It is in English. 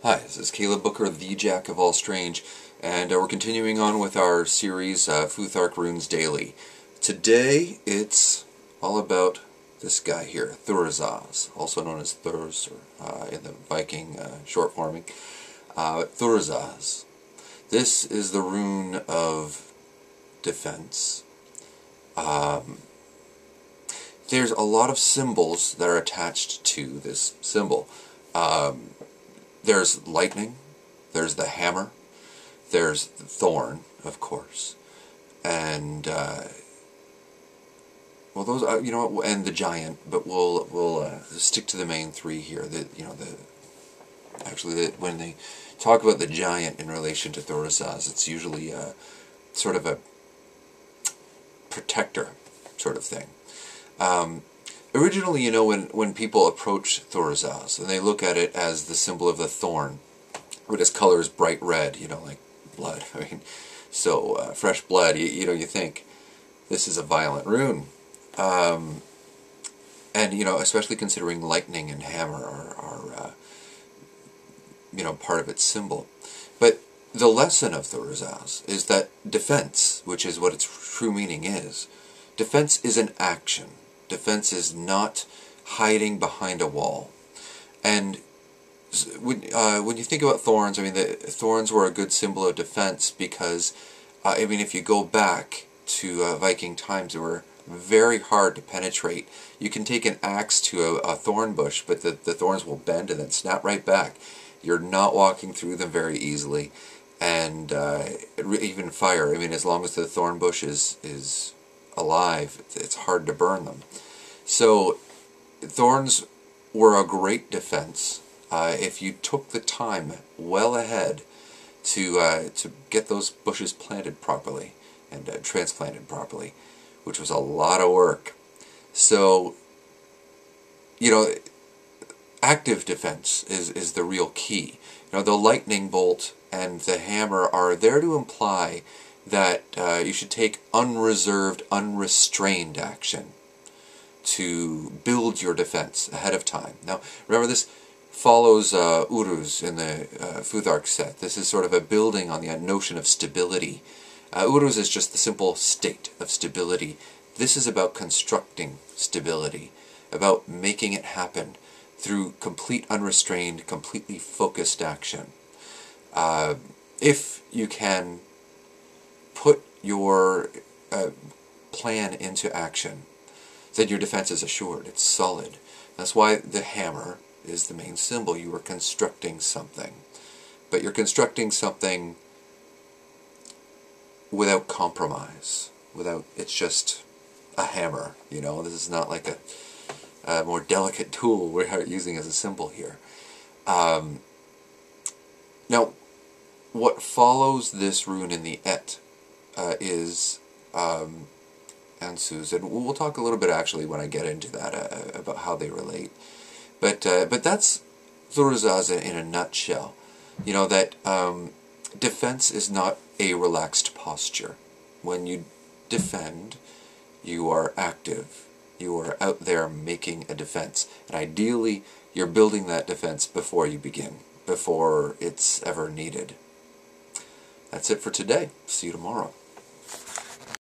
Hi, this is Caleb Booker, the Jack of All Strange, and we're continuing on with our series, FUTHARK Runes Daily. Today, it's all about this guy here, Thurisaz, also known as Thurs, in the Viking short forming. Thurisaz. This is the rune of defense. There's a lot of symbols that are attached to this symbol. There's lightning, there's the hammer, there's the thorn, of course, and well, those and the giant. But we'll stick to the main three here. When they talk about the giant in relation to Thurisaz, it's usually sort of a protector sort of thing. Originally, when people approach Thurisaz and they look at it as the symbol of the thorn, with its color is bright red, like blood. I mean, so fresh blood. You think this is a violent rune, and especially considering lightning and hammer are part of its symbol. But the lesson of Thurisaz is that defense, which is what its true meaning is, defense is an action. Defense is not hiding behind a wall. And when you think about thorns, the thorns were a good symbol of defense because, if you go back to Viking times, they were very hard to penetrate. You can take an axe to a thorn bush, but the thorns will bend and then snap right back. You're not walking through them very easily. And even fire, as long as the thorn bush is alive, it's hard to burn them. So thorns were a great defense if you took the time well ahead to get those bushes planted properly and transplanted properly, which was a lot of work. So active defense is the real key. The lightning bolt and the hammer are there to imply that you should take unreserved, unrestrained action to build your defense ahead of time. Now, remember, this follows Uruz in the FUTHARK set. This is sort of a building on the notion of stability. Uruz is just the simple state of stability. This is about constructing stability, about making it happen through complete unrestrained, completely focused action. If you can put your plan into action, then your defense is assured. It's solid. That's why the hammer is the main symbol. You are constructing something. But you're constructing something without compromise. It's just a hammer, This is not like a more delicate tool we're using as a symbol here. Now, what follows this rune in the Et is Ansuz, and we'll talk a little bit actually when I get into that about how they relate. But that's Thurisaz in a nutshell. That defense is not a relaxed posture. When you defend, you are active. You are out there making a defense, and ideally, you're building that defense before you begin, before it's ever needed. That's it for today. See you tomorrow.